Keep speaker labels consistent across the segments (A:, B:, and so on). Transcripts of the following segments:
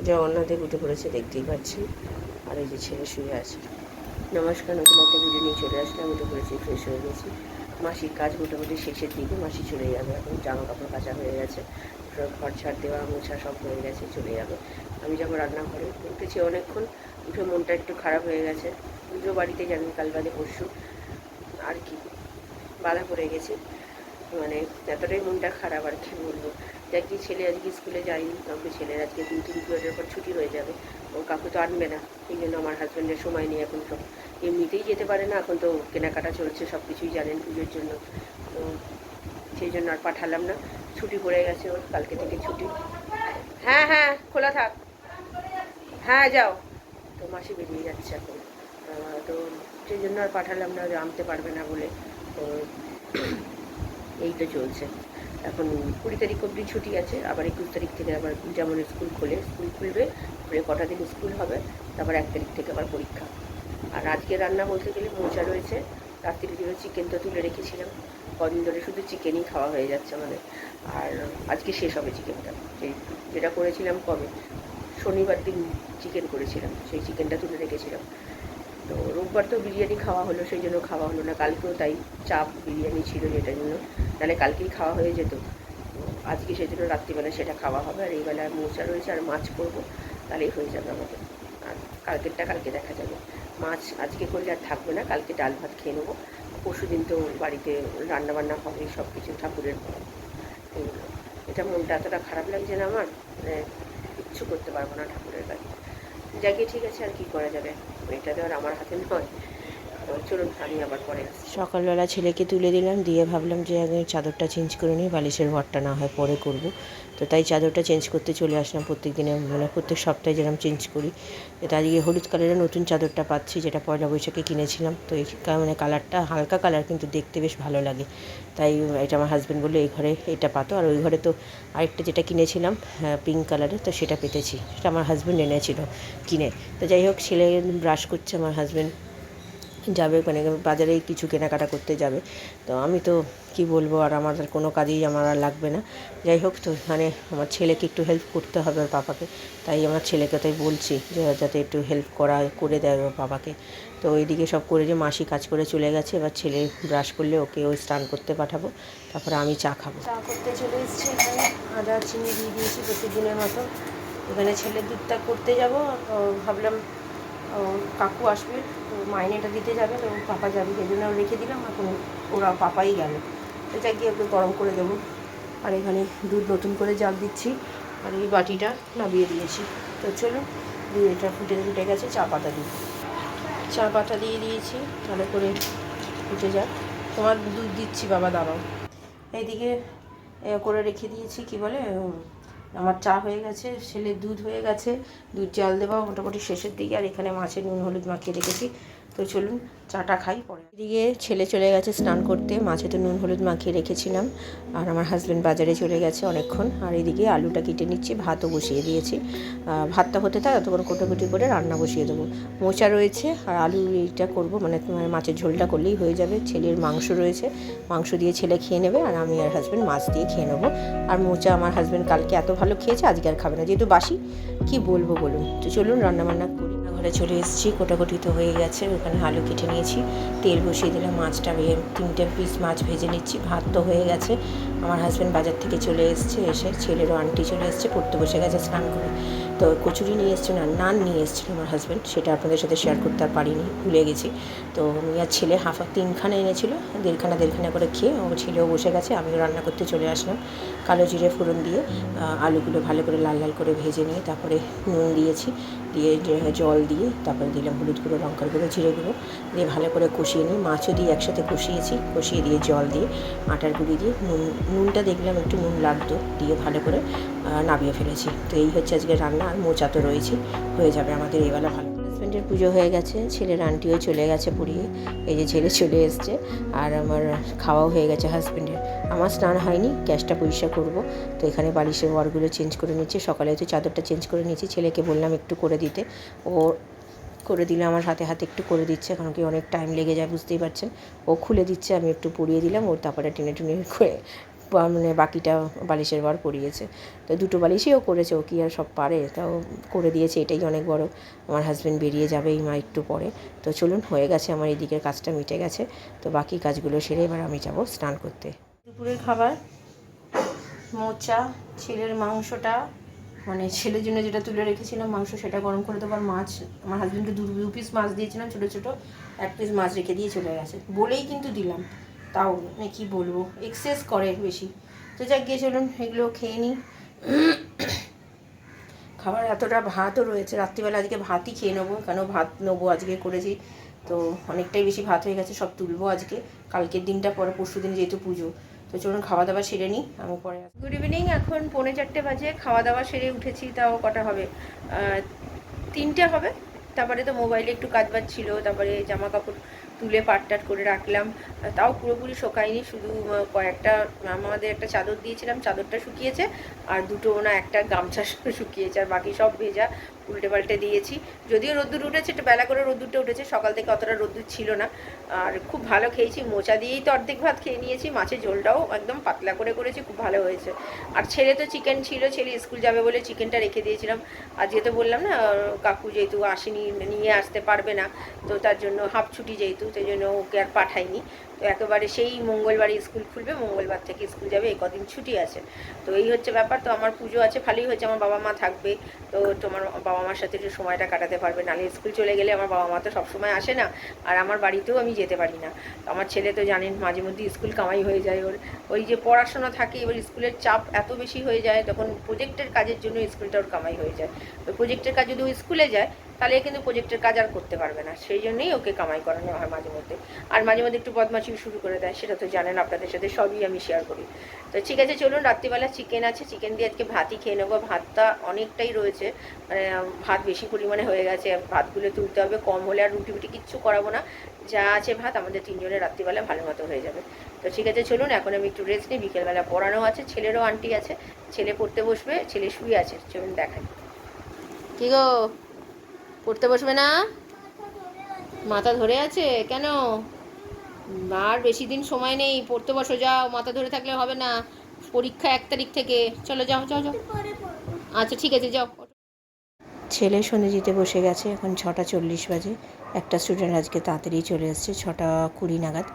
A: জগন্নাথে উঠে পড়েছে, দেখতেই পাচ্ছি। আর এই যে ছেলে শুয়ে আছে। নমস্কার, নতুন একটা ভিডিও নিয়ে চলে আসলাম। উঠে পড়েছি, ফ্রেশ হয়ে গেছি। মাসির কাজ মোটামুটি শেষের দিকে, মাসি চলে যাবে এখন। জামা কাপড় কাচা হয়ে গেছে, ঘর ছাড় দেওয়া মোছা সব হয়ে গেছে, চলে যাবে। আমি যখন রান্নাঘরে উঠেছি অনেকক্ষণ, উঠে মনটা একটু খারাপ হয়ে গেছে। পুজো বাড়িতে জানেন কাল বাদে পরশু, আর কি বাধা পড়ে গেছি। মানে এতটাই মনটা খারাপ, আর কি বলবো। দেখি ছেলে আজকে স্কুলে যায়নি, কাউকে ছেলের আজকে 2-3 পিরিয়ডের পর ছুটি হয়ে যাবে। ওর কাকু তো আনবে না, এই জন্য আমার হাজব্যান্ডের সময় নেই এখন। তো এমনিতেই যেতে পারে না, এখন তো কেনাকাটা চলছে, সব কিছুই জানেন পুজোর জন্য। তো সেই জন্য আর পাঠালাম না। ছুটি পড়ে গেছে ওর, কালকে থেকে ছুটি। হ্যাঁ হ্যাঁ, খোলা থাক। হ্যাঁ যাও। তো মাসি বেরিয়ে যাচ্ছে এখন। তো সেই জন্য আর পাঠালাম না, আনতে পারবে না বলে। তো এই তো চলছে। এখন 20 তারিখ অবধি ছুটি আছে, আবার 21 তারিখ থেকে আবার যেমন স্কুল খুলবে, খুলে কটা দিন স্কুল হবে, তারপর 1 তারিখ থেকে আবার পরীক্ষা। আর আজকে রান্না বলতে গেলে মোচা রয়েছে, রাত্রির দিনে চিকেন তো তুলে রেখেছিলাম। কদিন ধরে শুধু চিকেনই খাওয়া হয়ে যাচ্ছে আমাদের। আর আজকে শেষ হবে চিকেনটা, যেটা করেছিলাম কবে, শনিবার দিন চিকেন করেছিলাম, সেই চিকেনটা তুলে রেখেছিলাম। তো রোববার তো বিরিয়ানি খাওয়া হলো, সেই জন্য খাওয়া হলো না। কালকেও তাই, চাপ বিরিয়ানি ছিল, যেটার জন্য নাহলে কালকেই খাওয়া হয়ে যেত। তো আজকে সেই জন্য রাত্রিবেলা সেটা খাওয়া হবে। আর এইবেলা মোচা রয়েছে আর মাছ করবো, তাহলেই হয়ে যাবে আমাদের। আর কালকেরটা কালকে দেখা যাবে। মাছ আজকে করলে আর থাকবে না, কালকে ডাল ভাত খেয়ে নেবো। পরশু দিন তো বাড়িতে রান্নাবান্না হবে, সব কিছু ঠাকুরের। এটা মনটা এতটা খারাপ লাগছে না আমার, মানে কিচ্ছু করতে পারবো না ঠাকুরের কাছে। যাকে ঠিক আছে, আর কি করা যাবে, এটা তো আর আমার হাতে নয়। তো চলুন, আমি আবার পরে আসছি। সকালবেলা ছেলেকে তুলে দিলাম, দিয়ে ভাবলাম যে আগে চাদরটা চেঞ্জ করে নিই, বালিশের ভরটা না হয় পরে করব। তো তাই চাদরটা চেঞ্জ করতে চলে আসলাম। প্রত্যেক দিনে মানে প্রত্যেক সপ্তাহে যেরকম চেঞ্জ করি। এটা আজকে হলুদ কালারের নতুন চাদরটা পাচ্ছি, যেটা পয়লা বৈশাখে কিনেছিলাম। তো এই মানে কালারটা হালকা কালার, কিন্তু দেখতে বেশ ভালো লাগে। তাই এটা আমার হাজব্যান্ড বললো এই ঘরে এটা পাতো। আর ওই ঘরে তো আরেকটা যেটা কিনেছিলাম পিঙ্ক কালারের, তো সেটা পেতেছি, সেটা আমার হাজব্যান্ড এনেছিল কিনে। তো যাই হোক, ছেলে ব্রাশ করছে, আমার হাজব্যান্ড যাবে মানে বাজারে কিছু কেনাকাটা করতে যাবে। তো আমি তো কি বলবো, আর আমার আর কোনো কাজেই আমার আর লাগবে না। যাই হোক, তো মানে আমার ছেলেকে একটু হেল্প করতে হবে ওর পাপাকে। তাই আমার ছেলেকে তাই বলছি যে যাতে একটু হেল্প করে দেয় ওর পাপাকে। তো ওইদিকে সব করে যে মাসি কাজ করে চলে গেছে, এবার ছেলে ব্রাশ করলে ওকে ওই স্নান করতে পাঠাবো, তারপরে আমি চা খাবো। চা করতে চলে এসেছি, এখানে আদা চিনি দিয়ে দিয়েছি প্রতিদিনের মতো। এখানে ছেলের দুধটা করতে যাব, ভাবলাম কাকু আসবে, তো মাইনেটা দিতে যাবে, তো পাপা যাবে, সেই জন্য রেখে দিলাম। এখন ওরা পাপাই গেল, তো যাই গিয়ে ওকে গরম করে দেবো। আর এখানে দুধ নতুন করে জাল দিচ্ছি, আর এই বাটিটা নামিয়ে দিয়েছি। তো চলুন, এটা ফুটে গেছে, চা পাতা দিয়ে দিয়েছি, ভালো করে ফুটে যাক। তোমার দুধ দিচ্ছি বাবা, দাঁড়াও। এইদিকে করে রেখে দিয়েছি, কি বলে, আমার চা হয়ে গেছে, ছেলের দুধ হয়ে গেছে, দুধ জাল দেওয়া মোটামুটি শেষের দিকে। আর এখানে মাছের নুন হলুদ মাখিয়ে রেখেছি। তো চলুন চাটা খাই পরে। এদিকে ছেলে চলে গেছে স্নান করতে, মাছে তো নুন হলুদ মাখিয়ে রেখেছিলাম। আর আমার হাজব্যান্ড বাজারে চলে গেছে অনেকক্ষণ। আর এদিকে আলুটা কেটে নিচ্ছি, ভাতও বসিয়ে দিয়েছি। ভাতটা হতে থাক, তখন কোটাকুটি করে রান্না বসিয়ে দেবো। মোচা রয়েছে আর আলু এইটা করবো, মানে তোমার মাছের ঝোলটা করলেই হয়ে যাবে। ছেলের মাংস রয়েছে, মাংস দিয়ে ছেলে খেয়ে নেবে, আর আমি আর হাজব্যান্ড মাছ দিয়ে খেয়ে নেবো। আর মোচা আমার হাজব্যান্ড কালকে এত ভালো খেয়েছে, আজকে আর খাবে না, যেহেতু বাসি। কি বলবো বলুন। তো চলুন রান্নাবান্না করি। ঘরে চলে এসেছি, কোটাকুটি তো হয়ে গেছে। ওখানে আলু কেটে নিয়েছি, তেল বসিয়ে দিলাম, মাছটা 3টে পিস মাছ ভেজে নিচ্ছি। ভাত তো হয়ে গেছে। আমার হাজব্যান্ড বাজার থেকে চলে এসছে, এসে ছেলেরও আন্টি চলে এসছে, পড়তে বসে গেছে স্নান করে। তো কচুরি নিয়ে এসছে, না নান নিয়ে এসেছিল আমার হাজব্যান্ড, সেটা আপনাদের সাথে শেয়ার করতে আর পারিনি, ভুলে গেছি। তো আমি আর ছেলে তিনখানা এনেছিল, দেড়খানা করে খেয়ে ও ছেলেও বসে গেছে, আমিও রান্না করতে চলে আসলাম। কালো জিরে ফোড়ন দিয়ে আলুগুলো ভালো করে লাল লাল করে ভেজে নিয়ে তারপরে নুন দিয়েছি, দিয়ে জল দিয়ে তারপরে দিলাম হলুদ গুঁড়ো, লঙ্কার গুঁড়ো, জিরে গুঁড়ো দিয়ে ভালো করে কষিয়ে নিই। মাছও দিয়ে একসাথে কষিয়ে দিয়ে জল দিয়ে আটার গুঁড়ি দিয়ে নুনটা দেখলাম একটু নুন লাগতো, দিয়ে ভালো করে নামিয়ে ফেলেছি। তো এই হচ্ছে আজকে রান্না। আর মোচা তো রয়েছে, হয়ে যাবে আমাদের এবেলা ভালো। হাজব্যান্ডের পুজো হয়ে গেছে, ছেলের আন্টিও চলে গেছে পড়িয়ে। এই যে ছেলে চলে এসছে, আর আমার খাওয়াও হয়ে গেছে হাজব্যান্ডের। আমার স্নান হয়নি, গ্যাসটা পরিষ্কার করব। তো এখানে বালিশের ওয়ারগুলো চেঞ্জ করে নিচ্ছি, সকালে তো চাদরটা চেঞ্জ করে নিয়েছি, ছেলেকে বললাম একটু করে দিতে, ও করে দিলে আমার হাতে হাতে একটু করে দিচ্ছে, কারণ কি অনেক টাইম লেগে যায় বুঝতেই পারছেন। ও খুলে দিচ্ছে, আমি একটু পরিয়ে দিলাম, ওর তারপরে টেনে করে মানে বাকিটা বালিশের বার পরিয়েছে। তো দুটো বালিশই ও করেছে, ও কি আর সব পারে, তাও করে দিয়েছে, এটাই অনেক বড়। আমার হাজব্যান্ড বেরিয়ে যাবে এই মা একটু পরে। তো চলুন, হয়ে গেছে আমার এদিকের কাজটা মিটে গেছে। তো বাকি কাজগুলো সেরে এবার আমি যাব স্নান করতে। দুপুরের খাবার মোচা, ছেলের মাংসটা মানে ছেলের জন্য যেটা তুলে রেখেছিলাম মাংস, সেটা গরম করে দেবো। আর মাছ, আমার হাজব্যান্ডকে 2 পিস মাছ দিয়েছিলাম ছোটো ছোটো, 1 পিস মাছ রেখে দিয়ে চলে গেছে, বলেই কিন্তু দিলাম, তাও কি বলবো, এক্সেস করে বেশি। তো যাক গিয়ে চলুন এগুলো খেয়ে নিই। খাবার এতটা ভাতও রয়েছে, রাত্রিবেলা আজকে ভাতই খেয়ে নেবো, কেন ভাত নেবো আজকে করেছি, তো অনেকটাই বেশি ভাত হয়ে গেছে, সব তুলবো আজকে, কালকের দিনটা পরে, পরশু দিন যেহেতু পুজো। তো চলুন খাওয়া দাওয়া সেরে নিই, আমি পরে আসি। গুড ইভিনিং, এখন 3:45 বাজে, খাওয়া দাওয়া সেরে উঠেছি, তাও কটা হবে, 3টে হবে। তারপরে তো মোবাইলে একটু কাজ বাজ ছিল, তারপরে জামা কাপড় তুলে পাটটাট করে রাখলাম, তাও পুরোপুরি শোকায়নি, শুধু কয়েকটা, আমাদের একটা চাদর দিয়েছিলাম, চাদরটা শুকিয়েছে, আর একটা গামছা শুকিয়েছে, আর বাকি সব ভেজা, উল্টে পাল্টে দিয়েছি। যদিও রোদ্দুর উঠেছে, একটু বেলা করে রোদ্দুরটা উঠেছে, সকাল থেকে অতটা রোদ্দুর ছিল না। আর খুব ভালো খেয়েছি, মোচা দিয়েই তো অর্ধেক ভাত খেয়ে নিয়েছি, মাছের ঝোলটাও একদম পাতলা করে করেছি, খুব ভালো হয়েছে। আর ছেলে তো চিকেন ছিল, ছেলে স্কুল যাবে বলে চিকেনটা রেখে দিয়েছিলাম। আর যেহেতু বললাম না, কাকু যেহেতু আসেনি, নিয়ে আসতে পারবে না, তো তার জন্য হাফ ছুটি যেহেতু, সেই জন্য ওকে আর পাঠাইনি। তো একেবারে সেই মঙ্গলবারই স্কুল খুলবে, মঙ্গলবার থেকে স্কুল যাবে, এই কদিন ছুটি আছে। তো এই হচ্ছে ব্যাপার। তো আমার পুজো আছে, ভালোই হচ্ছে, আমার বাবা মা থাকবে, তো তোমার বাবা মার সাথে একটু সময়টা কাটাতে পারবে, নাহলে স্কুল চলে গেলে আমার বাবা মা তো সবসময় আসে না, আর আমার বাড়িতেও আমি যেতে পারি না। আমার ছেলে তো জানেন, মাঝে মধ্যে স্কুল কামাই হয়ে যায় ওর, ওই যে পড়াশোনা থাকে, এবার স্কুলের চাপ এত বেশি হয়ে যায়, তখন প্রজেক্টের কাজের জন্য স্কুলটা ওর কামাই হয়ে যায়। ওই প্রজেক্টের কাজ যদি ও স্কুলে যায়, তাহলে কিন্তু প্রজেক্টের কাজ আর করতে পারবে না, সেই জন্যই ওকে কামাই করানো হয় মাঝে মধ্যে। আর মাঝে মধ্যে একটু বদমাশি শুরু করে দেয়, সেটা তো জানেন, আপনাদের সাথে সবই আমি শেয়ার করি। তো ঠিক আছে, চলুন, রাত্রিবেলা চিকেন আছে, চিকেন দিয়ে আজকে ভাতই খেয়ে নেবো। ভাতটা অনেকটাই রয়েছে, মানে ভাত বেশি পরিমাণে হয়ে গেছে, ভাতগুলো তুলতে হবে, কম হলে আর রুটি কিচ্ছু করাবো না, যা আছে ভাত আমাদের 3জনের রাত্রিবেলা ভালো মতো হয়ে যাবে। তো ঠিক আছে, চলুন, এখন আমি একটু রেস্ট নিই, বিকেলবেলা পড়ানো আছে, ছেলেরও আন্টি আছে, ছেলে পড়তে বসবে, ছেলে শুয়ে আছে, চলুন দেখাই। কি গো, পড়তে বসবে না? মাথা ধরে আছে কেন? আর বেশি দিন সময় নেই, পড়তে বসো, যাও, মাথা ধরে থাকলে হবে না, পরীক্ষা 1 তারিখ থেকে, চলো যাও যাও যাও। আচ্ছা ঠিক আছে, যাও। ছেলে সন্ধে দিতে বসে গেছে, এখন 6:40 বাজে। একটা স্টুডেন্ট আজকে তাড়াতাড়ি চলে এসছে, 6:20 নাগাদ।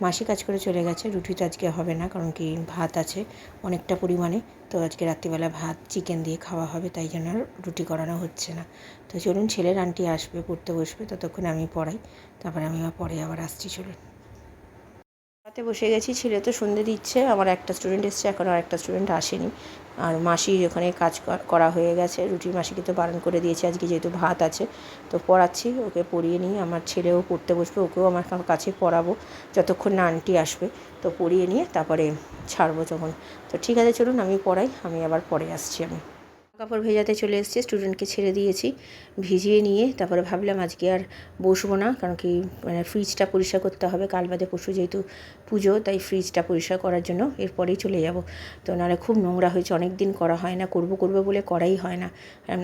A: মাসি কাজ করে চলে গেছে, রুটি তো আজকে হবে না, কারণ কি ভাত আছে অনেকটা পরিমাণে, তো আজকে রাত্রিবেলা ভাত চিকেন দিয়ে খাওয়া হবে, তাই জন্য আর রুটি করানো হচ্ছে না। তো চলুন, ছেলের আন্টি আসবে, পড়তে বসবে, ততক্ষণ আমি পড়াই, তারপরে আমি পরে আবার আসছি, চলুন। রাতে বসে গেছি, ছেলে তো সন্ধে দিচ্ছে, আমার একটা স্টুডেন্ট এসছে, এখন আর একটা স্টুডেন্ট আসেনি। আর মাসি ওখানে কাজ করা হয়ে গেছে, রুটি মাসিকে তো বারণ করে দিয়েছে আজকে, যেহেতু ভাত আছে। তো পড়াচ্ছি, ওকে পড়িয়ে নিই, আমার ছেলেও পড়তে বসবে, ওকেও আমার কাছে পড়াবো যতক্ষণ না আন্টি আসবে। তো পড়িয়ে নিয়ে তারপরে ছাড়বো যখন। তো ঠিক আছে, চলুন আমি পড়াই, আমি আবার পরে আসছি। আমি কাপড় ভেজাতে চলে এসেছি, স্টুডেন্টকে ছেড়ে দিয়েছি, ভিজিয়ে নিয়ে তারপরে ভাবলাম আজকে আর বসবো না, কারণ কি মানে ফ্রিজটা পরিষ্কার করতে হবে, কাল বাদে পরশু যেহেতু পুজো, তাই ফ্রিজটা পরিষ্কার করার জন্য এরপরেই চলে যাব। তো নাহলে খুব নোংরা হয়েছে, অনেক দিন করা হয় না, করবো বলে করাই হয় না,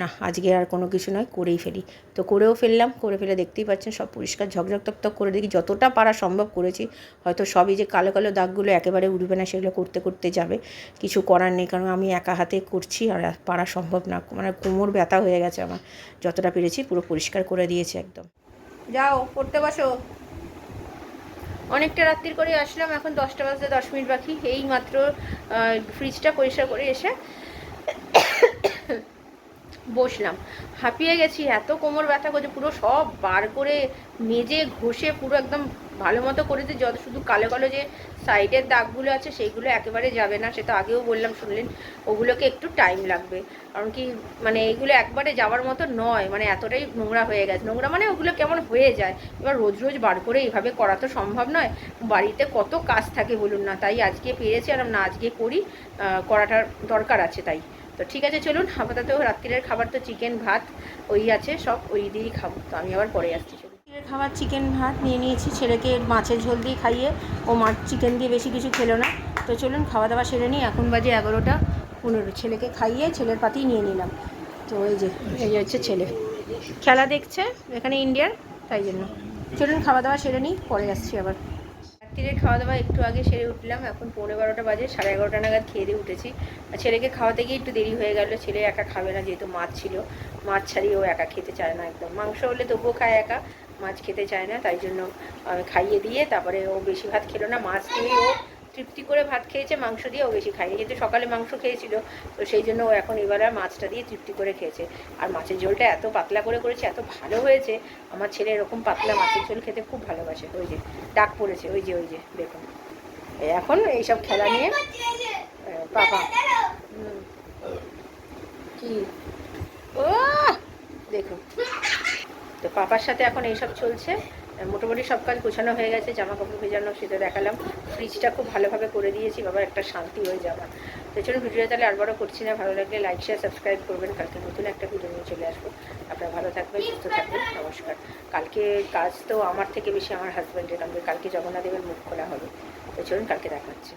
A: না আজকে আর কোনো কিছু নয়, করেই ফেলি। তো করেও ফেললাম, করে ফেলে দেখতেই পাচ্ছেন সব পরিষ্কার ঝকঝক তকতক করে দেখি, যতটা পারা সম্ভব করেছি। হয়তো সবই যে কালো কালো দাগগুলো একেবারে উঠবে না, সেগুলো করতে করতে যাবে, কিছু করার নেই, কারণ আমি একা হাতে করছি, আর পারা সম্ভব না, মানে কোমর ব্যথা হয়ে গেছে আমার। যতটা পেরেছি পুরো পরিষ্কার করে দিয়েছি একদম। যাও পড়তে বসো। অনেকটা রাত্রির করে আসলাম, এখন 10টা বাজতে 10 মিনিট বাকি, এই মাত্র ফ্রিজটা পরিষ্কার করে এসে বসলাম, হাঁপিয়ে গেছি, এত কোমর ব্যথা করছে, পুরো সব বার করে মেজে ঘষে পুরো একদম ভালো মতো করেছে, যত শুধু কালো কালো যে সাইডের দাগগুলো আছে সেইগুলো একেবারে যাবে না, সেটা আগেও বললাম, শুনলেন, ওগুলোকে একটু টাইম লাগবে, কারণ কি মানে এইগুলো একবারে যাওয়ার মতো নয়, মানে এতটাই নোংরা হয়ে গেছে, নোংরা মানে ওগুলো কেমন হয়ে যায়, এবার রোজ রোজ বার করে এইভাবে করা তো সম্ভব নয়, বাড়িতে কত কাজ থাকে বলুন না, তাই আজকে পেরেছি, আর না আজকে করি, করাটার দরকার আছে তাই। তো ঠিক আছে, চলুন, আপাতত রাত্রিরের খাবার তো চিকেন ভাত ওই আছে, সব ওই দিয়েই খাবো, তো আমি আবার পরে আসছি। রাত্রিরের খাবার চিকেন ভাত নিয়ে নিয়েছি, ছেলেকে মাছের ঝোল দিয়ে খাইয়ে, ও মাছ চিকেন দিয়ে বেশি কিছু খেলো না। তো চলুন খাওয়া দাওয়া সেরে নিই, এখন বাজে 11:15, ছেলেকে খাইয়ে ছেলের পাতেই নিয়ে নিলাম। তো এই হচ্ছে ছেলে, খেলা দেখছে এখানে ইন্ডিয়ার, তাই জন্য। চলুন খাওয়া দাওয়া সেরে নিই, পরে আসছি আবার।
B: রাত্রিরে খাওয়া দাওয়া একটু আগে সেরে উঠলাম, এখন 11:15 বাজে, 11:30 নাগাদ খেয়ে দিয়ে উঠেছি। আর ছেলেকে খাওয়াতে গিয়ে একটু দেরি হয়ে গেল, ছেলে একা খাবে না, যেহেতু মাছ ছিল, মাছ ছাড়িয়ে ও একা খেতে চায় না একদম, মাংস হলে তবুও খায় একা, মাছ খেতে চায় না, তাই জন্য আমি খাইয়ে দিয়ে তারপরে ও বেশি ভাত খেলো না, মাছ দিয়ে ও তৃপ্তি করে ভাত খেয়েছে, মাংস দিয়ে ও বেশি খায়নি, যেহেতু সকালে মাংস খেয়েছিল, তো সেই জন্য ও এখন এবার আর মাছটা দিয়ে তৃপ্তি করে খেয়েছে। আর মাছের ঝোলটা এত পাতলা করে করেছে, এত ভালো হয়েছে, আমার ছেলে এরকম পাতলা মাছের ঝোল খেতে খুব ভালোবাসে। ওই যে ডাক পড়েছে, ওই যে দেখুন, এখন এইসব খেলা নিয়ে পাপা কি ও দেখুন, তো পাপার সাথে এখন এইসব চলছে। মোটামুটি সব কাজ গোছানো হয়ে গেছে, জামা কাপড় ভেজানো সেটা দেখালাম, ফ্রিজটা খুব ভালোভাবে করে দিয়েছি, বাবা একটা শান্তি হয়ে যাওয়া। তো চলুন ভিডিওটা তাহলে আর বড় করছি না, ভালো লাগলে লাইক শেয়ার সাবস্ক্রাইব করবেন, কালকে নতুন একটা ভিডিও নিয়ে চলে আসবো। আপনারা ভালো থাকবেন, সুস্থ থাকবেন, নমস্কার। কালকে কাজ তো আমার থেকে বেশি আমার হাজব্যান্ডের, কালকে জগন্নাথ দেবের মুখ খোলা হবে। তো চলুন কালকে দেখা হচ্ছে।